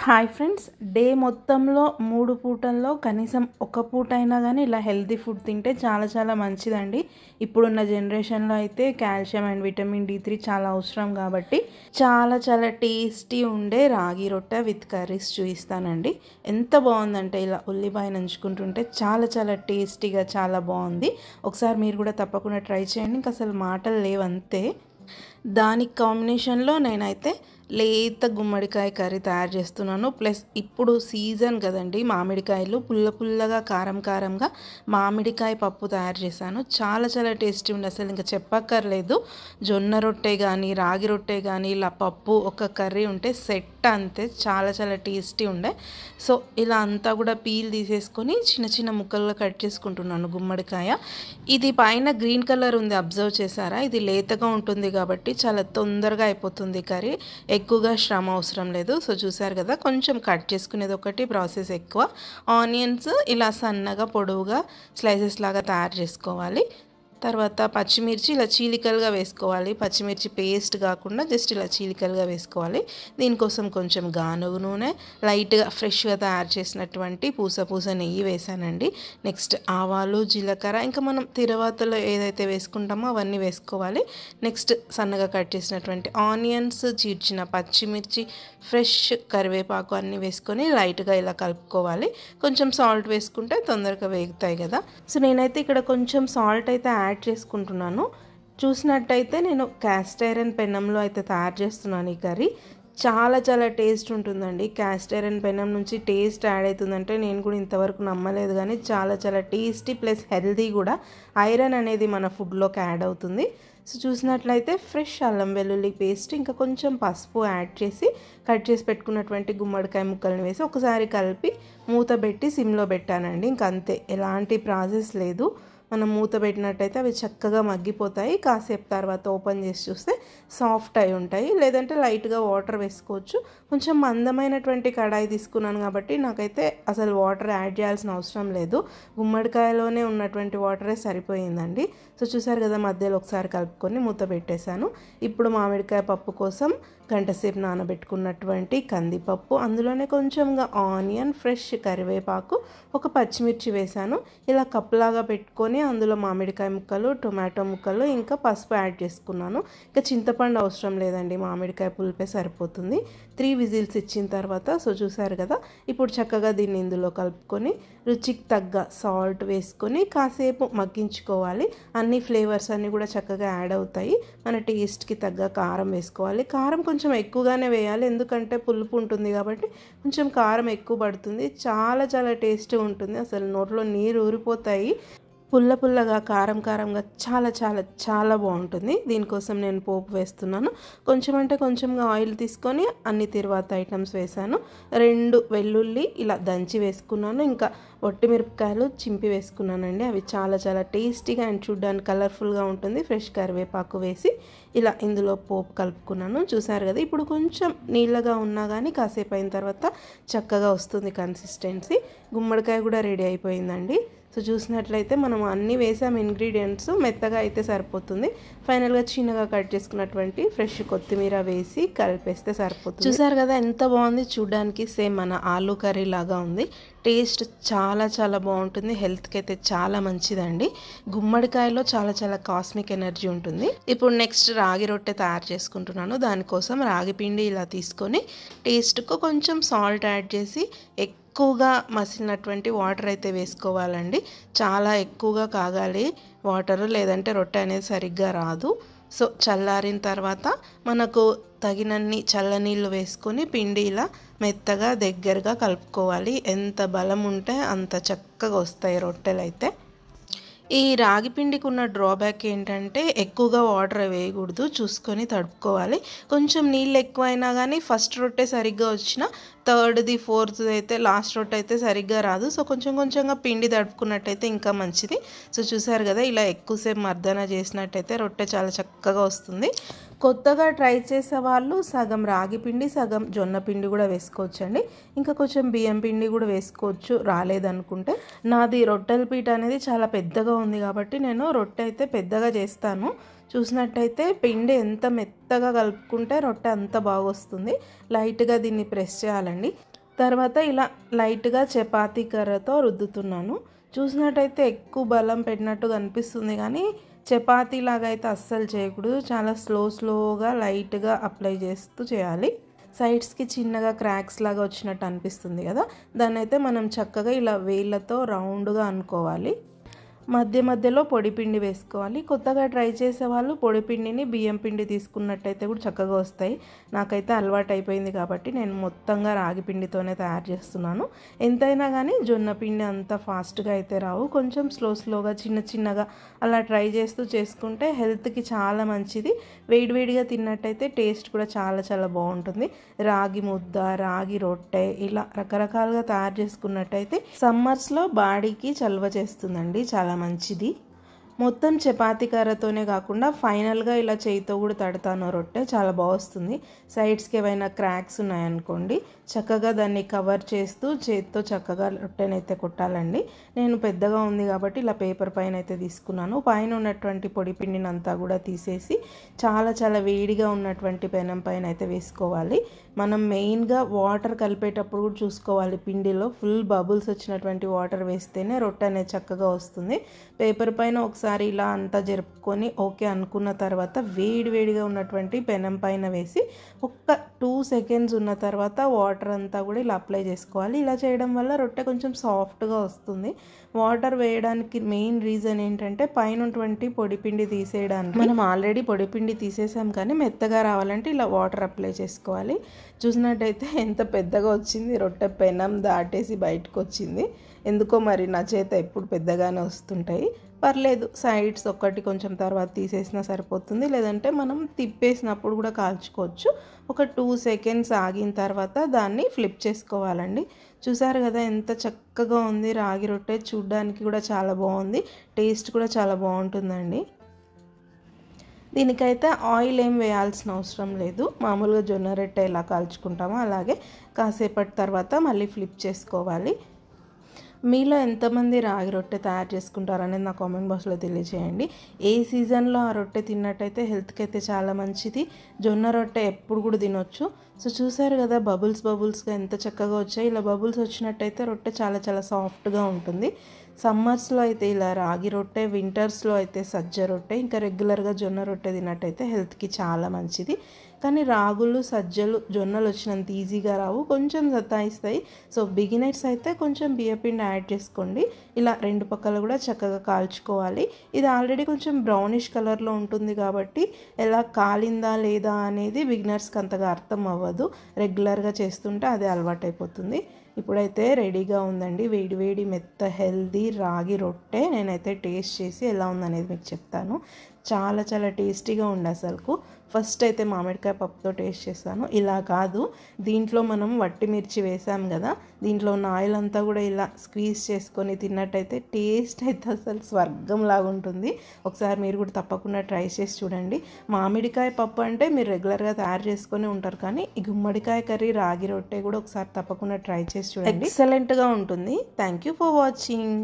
Hi friends, day మొత్తంలో 3 పూటల్లో కనీసం ఒక పూట అయినా కానీ ఇలా హెల్తీ ఫుడ్ తింటే చాలా చాలా మంచిదండి. ఇప్పుడున్న జనరేషన్లో అయితే కాల్షియం అండ్ విటమిన్ D3 చాలా అవసరం కాబట్టి చాలా చాలా టేస్టీ ఉండే రాగి రొట్టె విత్ కర్రీస్ చూపిస్తానండి. ఎంత బాగుందంటే ఇలా ఉల్లిపాయ నంచుకుంటుంటే చాలా చాలా టేస్టీగా చాలా బాగుంది. ఒకసారి మీరు కూడా తప్పకుండా ట్రై చేయండి. ఇంకా అసలు మాటలు లేవంతే. దానికి కాంబినేషన్లో నేనైతే లేత గుమ్మడికాయ కర్రీ తయారు చేస్తున్నాను. ప్లస్ ఇప్పుడు సీజన్ కదండి, మామిడికాయలు పుల్ల పుల్లగా కారం కారంగా మామిడికాయ పప్పు తయారు చేశాను. చాలా చాలా టేస్టీ ఉంది, అసలు ఇంకా చెప్పక్కర్లేదు. జొన్న రొట్టె కానీ రాగి రొట్టె కానీ ఇలా పప్పు ఒక కర్రీ ఉంటే సెట్ అంతే, చాలా చాలా టేస్టీ ఉండే. సో ఇలా అంతా కూడా పీల్ తీసేసుకొని చిన్న చిన్న ముక్కలుగా కట్ చేసుకుంటున్నాను గుమ్మడికాయ. ఇది పైన గ్రీన్ కలర్ ఉంది, అబ్జర్వ్ చేశారా? ఇది లేతగా ఉంటుంది కాబట్టి చాలా తొందరగా అయిపోతుంది కర్రీ, ఎక్కువగా శ్రమ అవసరం లేదు. సో చూసారు కదా, కొంచెం కట్ చేసుకునేది ఒకటి ప్రాసెస్ ఎక్కువ. ఆనియన్స్ ఇలా సన్నగా పొడవుగా స్లైసెస్ లాగా తయారు చేసుకోవాలి. తర్వాత పచ్చిమిర్చి ఇలా చీలికలుగా వేసుకోవాలి. పచ్చిమిర్చి పేస్ట్ కాకుండా జస్ట్ ఇలా చీలికలుగా వేసుకోవాలి. దీనికోసం కొంచెం గానుగ నూనె, లైట్గా ఫ్రెష్గా తయారు చేసినటువంటి పూస నెయ్యి వేసానండి. నెక్స్ట్ ఆవాలు, జీలకర్ర, ఇంకా మనం తిరువాతలో ఏదైతే వేసుకుంటామో అవన్నీ వేసుకోవాలి. నెక్స్ట్ సన్నగా కట్ చేసినటువంటి ఆనియన్స్, చీల్చిన పచ్చిమిర్చి, ఫ్రెష్ కరివేపాకు అన్నీ వేసుకొని లైట్గా ఇలా కలుపుకోవాలి. కొంచెం సాల్ట్ వేసుకుంటే తొందరగా వేగుతాయి కదా. సో నేనైతే ఇక్కడ కొంచెం సాల్ట్ అయితే యాడ్ చేసుకుంటున్నాను. చూసినట్టయితే నేను క్యాస్ట్ ఐరన్ పెనంలో అయితే తయారు చేస్తున్నాను ఈ కర్రీ. చాలా చాలా టేస్ట్ ఉంటుందండి. క్యాస్ట్ ఐరన్ పెనం నుంచి టేస్ట్ యాడ్ అవుతుందంటే నేను కూడా ఇంతవరకు నమ్మలేదు, కానీ చాలా చాలా టేస్టీ ప్లస్ హెల్తీ కూడా. ఐరన్ అనేది మన ఫుడ్లోకి యాడ్ అవుతుంది. సో చూసినట్లయితే ఫ్రెష్ అల్లం వెల్లుల్లి పేస్ట్, ఇంకా కొంచెం పసుపు యాడ్ చేసి కట్ చేసి పెట్టుకున్నటువంటి గుమ్మడికాయ ముక్కలను వేసి ఒకసారి కలిపి మూత పెట్టి సిమ్లో పెట్టానండి. ఇంక అంతే, ఎలాంటి ప్రాసెస్ లేదు. మనం మూత పెట్టినట్టయితే అవి చక్కగా మగ్గిపోతాయి. కాసేపు తర్వాత ఓపెన్ చేసి చూస్తే సాఫ్ట్ అయి ఉంటాయి. లేదంటే లైట్గా వాటర్ వేసుకోవచ్చు. కొంచెం మందమైనటువంటి కడాయి తీసుకున్నాను కాబట్టి నాకైతే అసలు వాటర్ యాడ్ చేయాల్సిన అవసరం లేదు. గుమ్మడికాయలోనే ఉన్నటువంటి వాటరే సరిపోయిందండి. సో చూసారు కదా, మధ్యలో ఒకసారి కలుపుకొని మూత పెట్టేశాను. ఇప్పుడు మామిడికాయ పప్పు కోసం గంటసేపు నానబెట్టుకున్నటువంటి కందిపప్పు, అందులోనే కొంచెంగా ఆనియన్, ఫ్రెష్ కరివేపాకు, ఒక పచ్చిమిర్చి వేశాను. ఇలా కప్పులాగా పెట్టుకొని అందులో మామిడికాయ ముక్కలు, టొమాటో ముక్కలు, ఇంకా పసుపు యాడ్ చేసుకున్నాను. ఇంకా చింతపండు అవసరం లేదండి, మామిడికాయ పులిపే సరిపోతుంది. 3 విజిల్స్ ఇచ్చిన తర్వాత సో చూసారు కదా, ఇప్పుడు చక్కగా దీన్ని ఇందులో కలుపుకొని రుచికి తగ్గ సాల్ట్ వేసుకొని కాసేపు మగ్గించుకోవాలి. అన్ని ఫ్లేవర్స్ అన్నీ కూడా చక్కగా యాడ్ అవుతాయి. మన టేస్ట్కి తగ్గ కారం వేసుకోవాలి. కారం కొంచెం ఎక్కువగానే వేయాలి, ఎందుకంటే పులుపు ఉంటుంది కాబట్టి కొంచెం కారం ఎక్కువ పడుతుంది. చాలా చాలా టేస్టీ ఉంటుంది, అసలు నోట్లో నీరు ఊరిపోతాయి. పుల్ల పుల్లగా కారం కారంగా చాలా చాలా చాలా బాగుంటుంది. దీనికోసం నేను పోపు వేస్తున్నాను. కొంచెం అంటే కొంచెంగా ఆయిల్ తీసుకొని అన్ని తిరువాత ఐటమ్స్ వేసాను. 2 వెల్లుల్లి ఇలా దంచి వేసుకున్నాను. ఇంకా ఒట్టిమిరపకాయలు చింపి వేసుకున్నానండి. అవి చాలా చాలా టేస్టీగా అండ్ చూడ్డానికి కలర్ఫుల్గా ఉంటుంది. ఫ్రెష్ కరివేపాకు వేసి ఇలా ఇందులో పోపు కలుపుకున్నాను. చూసారు కదా, ఇప్పుడు కొంచెం నీళ్ళగా ఉన్నా కానీ కాసేపు అయిన తర్వాత చక్కగా వస్తుంది కన్సిస్టెన్సీ. గుమ్మడికాయ కూడా రెడీ అయిపోయిందండి. సో చూసినట్లయితే మనం అన్నీ వేసాం ఇంగ్రీడియంట్స్, మెత్తగా అయితే సరిపోతుంది. ఫైనల్గా చిన్నగా కట్ చేసుకున్నటువంటి ఫ్రెష్ కొత్తిమీర వేసి కలిపేస్తే సరిపోతుంది. చూసారు కదా ఎంత బాగుంది, చూడడానికి సేమ్ మన ఆలూ కర్రీ లాగా ఉంది. టేస్ట్ చాలా చాలా బాగుంటుంది, హెల్త్కి అయితే చాలా మంచిదండి. గుమ్మడికాయలో చాలా చాలా కాస్మిక్ ఎనర్జీ ఉంటుంది. ఇప్పుడు నెక్స్ట్ రాగి రొట్టె తయారు చేసుకుంటున్నాను. దానికోసం రాగి పిండి ఇలా తీసుకొని టేస్ట్కు కొంచెం సాల్ట్ యాడ్ చేసి ఎక్కువగా మసిలినటువంటి వాటర్ అయితే వేసుకోవాలండి. చాలా ఎక్కువగా కాగాలి వాటర్, లేదంటే రొట్టె అనేది సరిగ్గా రాదు. సో చల్లారిన తర్వాత మనకు తగినన్ని చల్లనీళ్ళు వేసుకొని పిండి ఇలా మెత్తగా దగ్గరగా కలుపుకోవాలి. ఎంత బలం ఉంటే అంత చక్కగా వస్తాయి రొట్టెలు అయితే. ఈ రాగి పిండికి ఉన్న డ్రాబ్యాక్ ఏంటంటే ఎక్కువగా వాటర్ వేయకూడదు, చూసుకొని తడుపుకోవాలి. కొంచెం నీళ్ళు ఎక్కువైనా కానీ ఫస్ట్ రొట్టె సరిగ్గా వచ్చినా థర్డ్ది, ఫోర్త్ది అయితే లాస్ట్ రొట్టె అయితే సరిగ్గా రాదు. సో కొంచెం కొంచెంగా పిండి తడుపుకున్నట్టయితే ఇంకా మంచిది. సో చూసారు కదా, ఇలా ఎక్కువసేపు మర్దన చేసినట్టయితే రొట్టె చాలా చక్కగా వస్తుంది. కొత్తగా ట్రై చేసే వాళ్ళు సగం రాగి పిండి సగం జొన్న పిండి కూడా వేసుకోవచ్చండి. ఇంకా కొంచెం బియ్యం పిండి కూడా వేసుకోవచ్చు రాలేదనుకుంటే. నాది రొట్టెల పీట అనేది చాలా పెద్దగా ఉంది కాబట్టి నేను రొట్టె అయితే పెద్దగా చేస్తాను. చూసినట్టయితే పిండి ఎంత మెత్తగా కలుపుకుంటే రొట్టె అంత బాగా వస్తుంది. లైట్గా దీన్ని ప్రెస్ చేయాలండి. తర్వాత ఇలా లైట్గా చపాతీ కర్రతో రుద్దుతున్నాను. చూసినట్టయితే ఎక్కువ బలం పెట్టినట్టుగా అనిపిస్తుంది కానీ చపాతీ లాగా అయితే అస్సలు చేయకూడదు. చాలా స్లోగా లైట్గా అప్లై చేస్తూ చేయాలి. సైడ్స్కి చిన్నగా క్రాక్స్ లాగా వచ్చినట్టు అనిపిస్తుంది కదా, దాన్ని అయితే మనం చక్కగా ఇలా వేళ్ళతో రౌండ్గా అనుకోవాలి. మధ్యలో పొడిపిండి వేసుకోవాలి. కొత్తగా ట్రై చేసే వాళ్ళు పొడిపిండిని బియ్యం పిండి తీసుకున్నట్టయితే కూడా చక్కగా వస్తాయి. నాకైతే అలవాటు అయిపోయింది కాబట్టి నేను మొత్తంగా రాగి పిండితోనే తయారు చేస్తున్నాను. ఎంతైనా కానీ జొన్న పిండి అంత ఫాస్ట్గా అయితే రావు. కొంచెం స్లోగా చిన్నగా అలా ట్రై చేస్తూ చేసుకుంటే హెల్త్కి చాలా మంచిది. వేడివేడిగా తిన్నట్టయితే టేస్ట్ కూడా చాలా బాగుంటుంది. రాగి ముద్ద, రాగి రొట్టె ఇలా రకరకాలుగా తయారు చేసుకున్నట్టయితే సమ్మర్స్లో బాడీకి చలువ చేస్తుందండి, చాలా మంచిది. మొత్తం చపాతీ కర్రతోనే కాకుండా ఫైనల్గా ఇలా చేయితో కూడా తడతాను రొట్టె, చాలా బాగుంది. సైడ్స్కి ఏవైనా క్రాక్స్ ఉన్నాయనుకోండి చక్కగా దాన్ని కవర్ చేస్తూ చేతితో చక్కగా రొట్టెనైతే కొట్టాలండి. నేను పెద్దగా ఉంది కాబట్టి ఇలా పేపర్ పైన అయితే తీసుకున్నాను. పైన ఉన్నటువంటి పొడి పిండిని అంతా కూడా తీసేసి చాలా వేడిగా ఉన్నటువంటి పెనం పైన అయితే వేసుకోవాలి. మనం మెయిన్గా వాటర్ కలిపేటప్పుడు కూడా చూసుకోవాలి. పిండిలో ఫుల్ బబుల్స్ వచ్చినటువంటి వాటర్ వేస్తేనే రొట్టె అనేది చక్కగా వస్తుంది. పేపర్ పైన ఒకసారి ఇలా అంతా జరుపుకొని ఓకే అనుకున్న తర్వాత వేడిగా ఉన్నటువంటి పెనం పైన వేసి ఒక్క 2 సెకండ్స్ ఉన్న తర్వాత వాటర్ అంతా కూడా ఇలా అప్లై చేసుకోవాలి. ఇలా చేయడం వల్ల రొట్టె కొంచెం సాఫ్ట్గా వస్తుంది. వాటర్ వేయడానికి మెయిన్ రీజన్ ఏంటంటే పైన ఉన్నటువంటి పొడిపిండి తీసేయడానికి. మనం ఆల్రెడీ పొడిపిండి తీసేసాం కానీ మెత్తగా రావాలంటే ఇలా వాటర్ అప్లై చేసుకోవాలి. చూసినట్టయితే ఎంత పెద్దగా వచ్చింది, రొట్టె పెనం దాటేసి బయటకు వచ్చింది. ఎందుకో మరి నా చేత ఎప్పుడు పెద్దగానే వస్తుంటాయి. పర్లేదు, సైడ్స్ ఒక్కటి కొంచెం తర్వాత తీసేసినా సరిపోతుంది. లేదంటే మనం తిప్పేసినప్పుడు కూడా కాల్చుకోవచ్చు. ఒక 2 సెకండ్స్ ఆగిన తర్వాత దాన్ని ఫ్లిప్ చేసుకోవాలండి. చూసారు కదా ఎంత చక్కగా ఉంది రాగి రొట్టె. చూడ్డానికి కూడా చాలా బాగుంది, టేస్ట్ కూడా చాలా బాగుంటుందండి. దీనికైతే ఆయిల్ ఏం వేయాల్సిన అవసరం లేదు. మామూలుగా జొన్న రొట్టె ఎలా కాల్చుకుంటామో అలాగే కాసేపటి తర్వాత మళ్ళీ ఫ్లిప్ చేసుకోవాలి. మీలో ఎంతమంది రాగి రొట్టె తయారు చేసుకుంటారనేది నా కామెంట్ బాక్స్లో తెలియజేయండి. ఏ సీజన్లో ఆ రొట్టె తిన్నట్టయితే హెల్త్కి అయితే చాలా మంచిది. జొన్న రొట్టె ఎప్పుడు కూడా తినొచ్చు. సో చూసారు కదా బబుల్స్గా ఎంత చక్కగా వచ్చాయి. ఇలా బబుల్స్ వచ్చినట్టయితే రొట్టె చాలా సాఫ్ట్గా ఉంటుంది. సమ్మర్స్లో అయితే ఇలా రాగి రొట్టె, వింటర్స్లో అయితే సజ్జ రొట్టె, ఇంకా రెగ్యులర్గా జొన్న రొట్టె తిన్నట్టయితే హెల్త్కి చాలా మంచిది. కానీ రాగులు, సజ్జలు, జొన్నలు వచ్చినంత ఈజీగా రావు, కొంచెం సతాయిస్తాయి. సో బిగినర్స్ అయితే కొంచెం బియ్యపిండి యాడ్ చేసుకోండి. ఇలా 2 పక్కల కూడా చక్కగా కాల్చుకోవాలి. ఇది ఆల్రెడీ కొంచెం బ్రౌనిష్ కలర్లో ఉంటుంది కాబట్టి ఎలా కాలిందా లేదా అనేది బిగినర్స్కి అంతగా అర్థం అవ్వదు. రెగ్యులర్గా చేస్తుంటే అదే అలవాటైపోతుంది. ఇప్పుడైతే రెడీగా ఉందండి వేడి మెత్త హెల్దీ రాగి రొట్టె. నేనైతే టేస్ట్ చేసి ఎలా ఉందనేది మీకు చెప్తాను. చాలా టేస్టీగా ఉంది అసలుకు. ఫస్ట్ అయితే మామిడికాయ పప్పుతో టేస్ట్ చేస్తాను. ఇలా కాదు, దీంట్లో మనం వట్టి మిర్చి వేసాం కదా, దీంట్లో ఉన్న ఆయిల్ అంతా కూడా ఇలా స్క్వీజ్ చేసుకొని తిన్నట్టయితే టేస్ట్ అయితే అసలు స్వర్గం లాగా ఉంటుంది. ఒకసారి మీరు కూడా తప్పకుండా ట్రై చేసి చూడండి. మామిడికాయ పప్పు అంటే మీరు రెగ్యులర్గా తయారు చేసుకొని ఉంటారు, కానీ ఈ గుమ్మడికాయ కర్రీ రాగి రొట్టె కూడా ఒకసారి తప్పకుండా ట్రై చేసి చూడండి. ఎక్సలెంట్గా ఉంటుంది. Thank you for watching.